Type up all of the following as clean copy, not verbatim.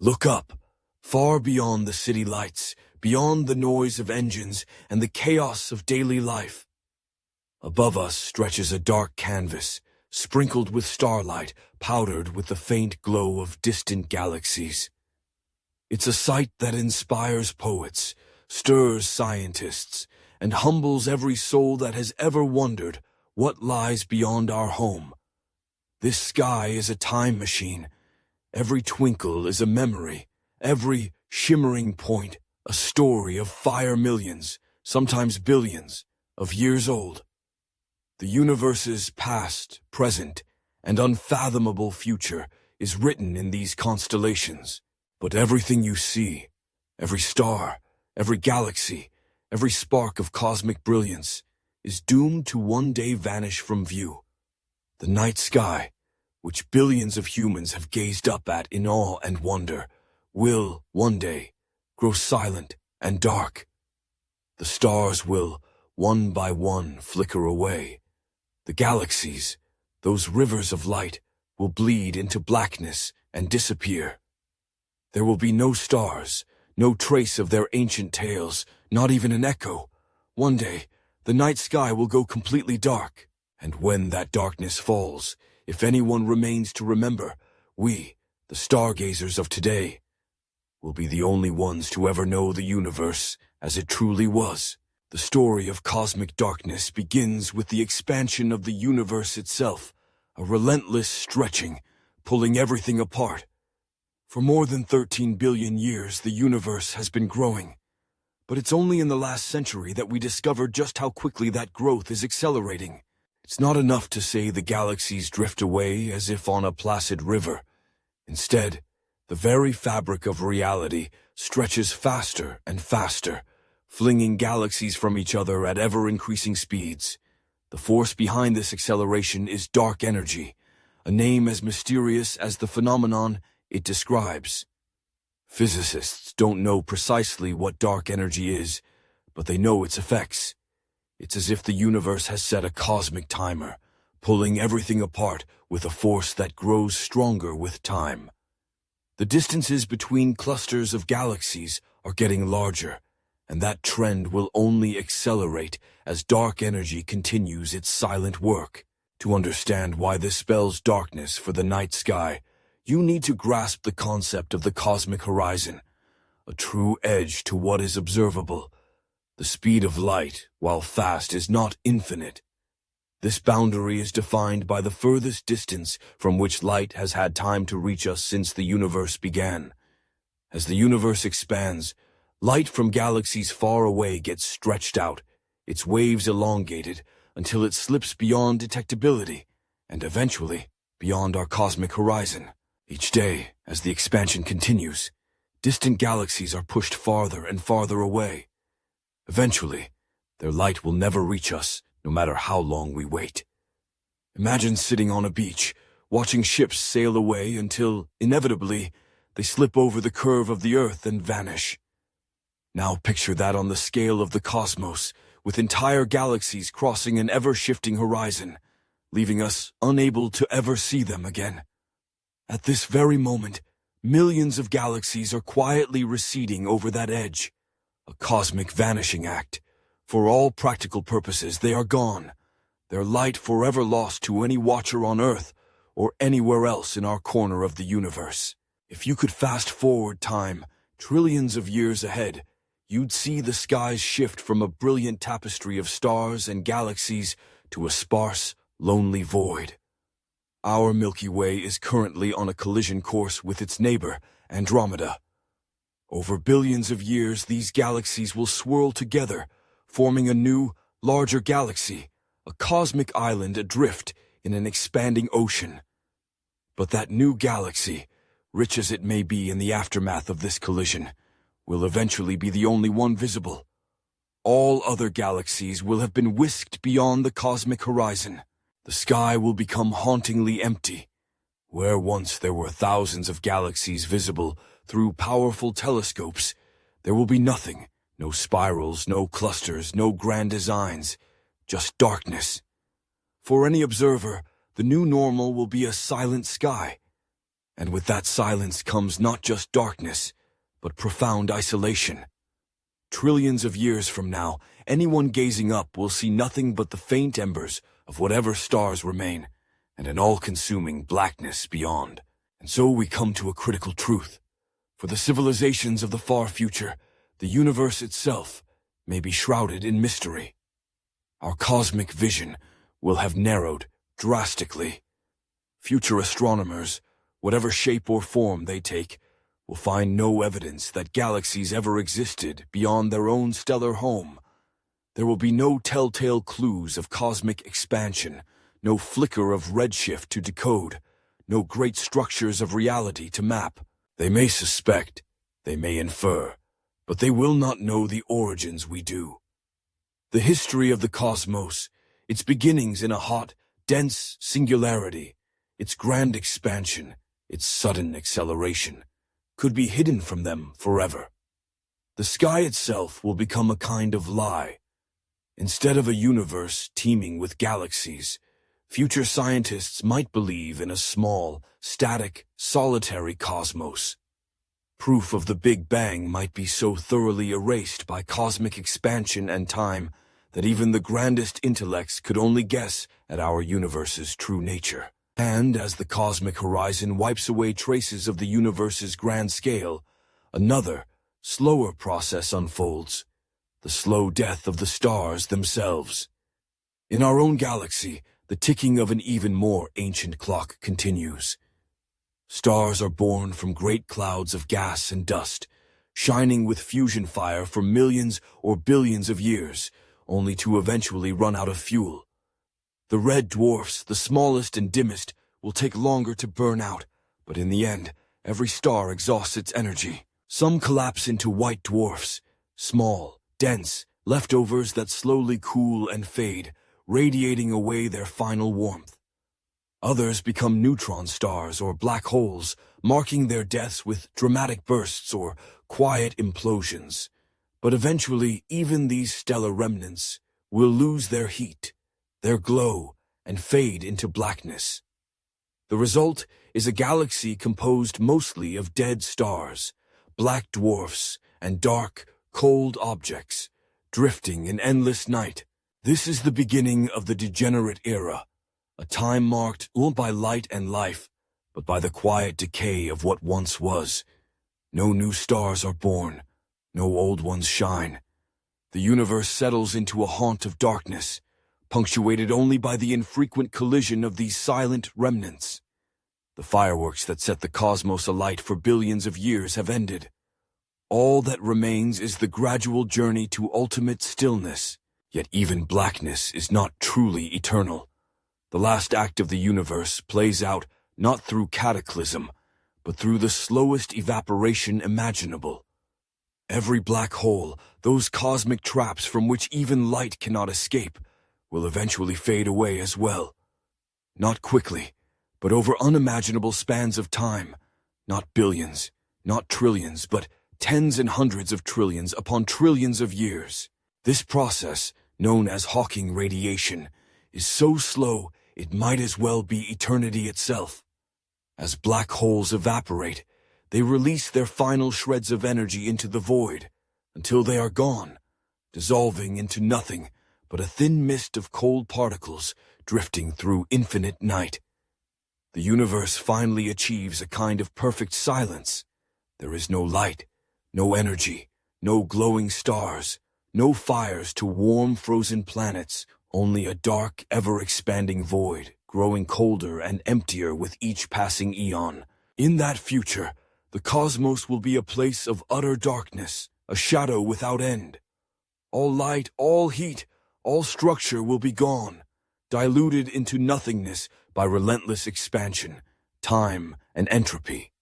Look up, far beyond the city lights, beyond the noise of engines and the chaos of daily life. Above us stretches a dark canvas, sprinkled with starlight, powdered with the faint glow of distant galaxies. It's a sight that inspires poets, stirs scientists, and humbles every soul that has ever wondered what lies beyond our home. This sky is a time machine. Every twinkle is a memory, every shimmering point a story of fire millions, sometimes billions, of years old. The universe's past, present, and unfathomable future is written in these constellations. But everything you see, every star, every galaxy, every spark of cosmic brilliance, is doomed to one day vanish from view. The night sky, which billions of humans have gazed up at in awe and wonder, will, one day, grow silent and dark. The stars will, one by one, flicker away. The galaxies, those rivers of light, will bleed into blackness and disappear. There will be no stars, no trace of their ancient tales, not even an echo. One day, the night sky will go completely dark, and when that darkness falls, if anyone remains to remember, we, the stargazers of today, will be the only ones to ever know the universe as it truly was. The story of cosmic darkness begins with the expansion of the universe itself, a relentless stretching, pulling everything apart. For more than 13 billion years, the universe has been growing. But it's only in the last century that we discovered just how quickly that growth is accelerating. It's not enough to say the galaxies drift away as if on a placid river. Instead, the very fabric of reality stretches faster and faster, flinging galaxies from each other at ever-increasing speeds. The force behind this acceleration is dark energy, a name as mysterious as the phenomenon it describes. Physicists don't know precisely what dark energy is, but they know its effects. It's as if the universe has set a cosmic timer, pulling everything apart with a force that grows stronger with time. The distances between clusters of galaxies are getting larger, and that trend will only accelerate as dark energy continues its silent work. To understand why this spells darkness for the night sky, you need to grasp the concept of the cosmic horizon, a true edge to what is observable. The speed of light, while fast, is not infinite. This boundary is defined by the furthest distance from which light has had time to reach us since the universe began. As the universe expands, light from galaxies far away gets stretched out, its waves elongated, until it slips beyond detectability, and eventually beyond our cosmic horizon. Each day, as the expansion continues, distant galaxies are pushed farther and farther away. Eventually, their light will never reach us, no matter how long we wait. Imagine sitting on a beach, watching ships sail away until, inevitably, they slip over the curve of the Earth and vanish. Now picture that on the scale of the cosmos, with entire galaxies crossing an ever-shifting horizon, leaving us unable to ever see them again. At this very moment, millions of galaxies are quietly receding over that edge, a cosmic vanishing act. For all practical purposes, they are gone, their light forever lost to any watcher on Earth or anywhere else in our corner of the universe. If you could fast forward time, trillions of years ahead, you'd see the skies shift from a brilliant tapestry of stars and galaxies to a sparse, lonely void. Our Milky Way is currently on a collision course with its neighbor, Andromeda. Over billions of years, these galaxies will swirl together, forming a new, larger galaxy, a cosmic island adrift in an expanding ocean. But that new galaxy, rich as it may be in the aftermath of this collision, will eventually be the only one visible. All other galaxies will have been whisked beyond the cosmic horizon. The sky will become hauntingly empty. Where once there were thousands of galaxies visible through powerful telescopes, there will be nothing. No spirals, no clusters, no grand designs, just darkness. For any observer, the new normal will be a silent sky. And with that silence comes not just darkness, but profound isolation. Trillions of years from now, anyone gazing up will see nothing but the faint embers of whatever stars remain, and an all-consuming blackness beyond. And so we come to a critical truth. For the civilizations of the far future, the universe itself may be shrouded in mystery. Our cosmic vision will have narrowed drastically. Future astronomers, whatever shape or form they take, will find no evidence that galaxies ever existed beyond their own stellar home. There will be no telltale clues of cosmic expansion, no flicker of redshift to decode, no great structures of reality to map. They may suspect, they may infer, but they will not know the origins we do. The history of the cosmos, its beginnings in a hot, dense singularity, its grand expansion, its sudden acceleration, could be hidden from them forever. The sky itself will become a kind of lie. Instead of a universe teeming with galaxies, future scientists might believe in a small, static, solitary cosmos. Proof of the Big Bang might be so thoroughly erased by cosmic expansion and time that even the grandest intellects could only guess at our universe's true nature. And as the cosmic horizon wipes away traces of the universe's grand scale, another, slower process unfolds, the slow death of the stars themselves. In our own galaxy, the ticking of an even more ancient clock continues. Stars are born from great clouds of gas and dust, shining with fusion fire for millions or billions of years, only to eventually run out of fuel. The red dwarfs, the smallest and dimmest, will take longer to burn out, but in the end, every star exhausts its energy. Some collapse into white dwarfs, small, dense, leftovers that slowly cool and fade, radiating away their final warmth. Others become neutron stars or black holes, marking their deaths with dramatic bursts or quiet implosions. But eventually, even these stellar remnants will lose their heat, their glow, and fade into blackness. The result is a galaxy composed mostly of dead stars, black dwarfs, and dark, cold objects, drifting in endless night. This is the beginning of the degenerate era, a time marked not by light and life, but by the quiet decay of what once was. No new stars are born, no old ones shine. The universe settles into a haunt of darkness, punctuated only by the infrequent collision of these silent remnants. The fireworks that set the cosmos alight for billions of years have ended. All that remains is the gradual journey to ultimate stillness. Yet even blackness is not truly eternal. The last act of the universe plays out not through cataclysm, but through the slowest evaporation imaginable. Every black hole, those cosmic traps from which even light cannot escape, will eventually fade away as well. Not quickly, but over unimaginable spans of time. Not billions, not trillions, but tens and hundreds of trillions upon trillions of years. This process, known as Hawking radiation, is so slow it might as well be eternity itself. As black holes evaporate, they release their final shreds of energy into the void, until they are gone, dissolving into nothing but a thin mist of cold particles drifting through infinite night. The universe finally achieves a kind of perfect silence. There is no light, no energy, no glowing stars, no fires to warm frozen planets, only a dark, ever-expanding void, growing colder and emptier with each passing eon. In that future, the cosmos will be a place of utter darkness, a shadow without end. All light, all heat, all structure will be gone, diluted into nothingness by relentless expansion, time, and entropy.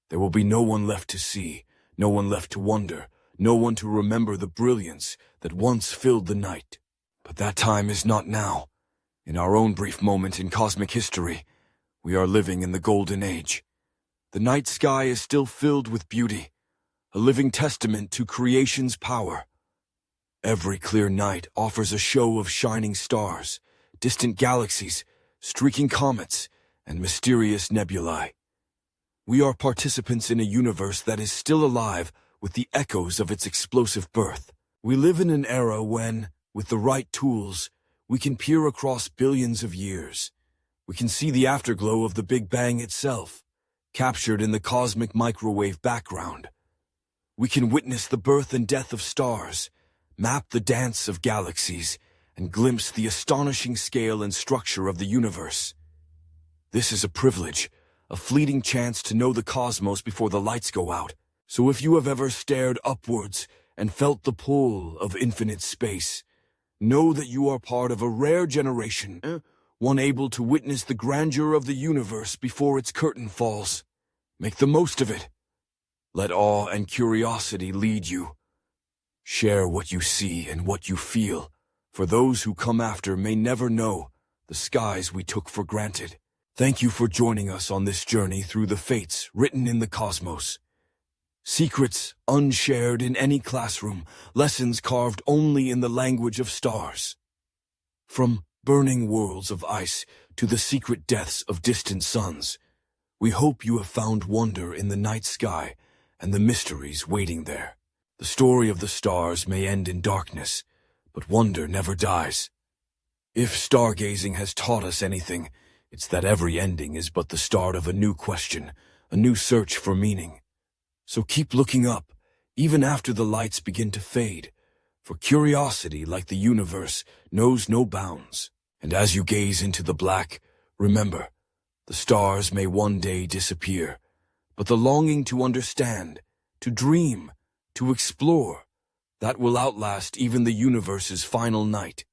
There will be no one left to see, no one left to wonder, no one to remember the brilliance that once filled the night. But that time is not now. In our own brief moment in cosmic history, we are living in the Golden Age. The night sky is still filled with beauty, a living testament to creation's power. Every clear night offers a show of shining stars, distant galaxies, streaking comets, and mysterious nebulae. We are participants in a universe that is still alive with the echoes of its explosive birth. We live in an era when, with the right tools, we can peer across billions of years. We can see the afterglow of the Big Bang itself, captured in the cosmic microwave background. We can witness the birth and death of stars, map the dance of galaxies, and glimpse the astonishing scale and structure of the universe. This is a privilege, a fleeting chance to know the cosmos before the lights go out. So if you have ever stared upwards and felt the pull of infinite space, know that you are part of a rare generation, one able to witness the grandeur of the universe before its curtain falls. Make the most of it. Let awe and curiosity lead you. Share what you see and what you feel, for those who come after may never know the skies we took for granted. Thank you for joining us on this journey through the fates written in the cosmos. Secrets unshared in any classroom, lessons carved only in the language of stars. From burning worlds of ice to the secret deaths of distant suns, we hope you have found wonder in the night sky and the mysteries waiting there. The story of the stars may end in darkness, but wonder never dies. If stargazing has taught us anything, it's that every ending is but the start of a new question, a new search for meaning. So keep looking up, even after the lights begin to fade, for curiosity, like the universe, knows no bounds. And as you gaze into the black, remember, the stars may one day disappear, but the longing to understand, to dream, to explore, that will outlast even the universe's final night.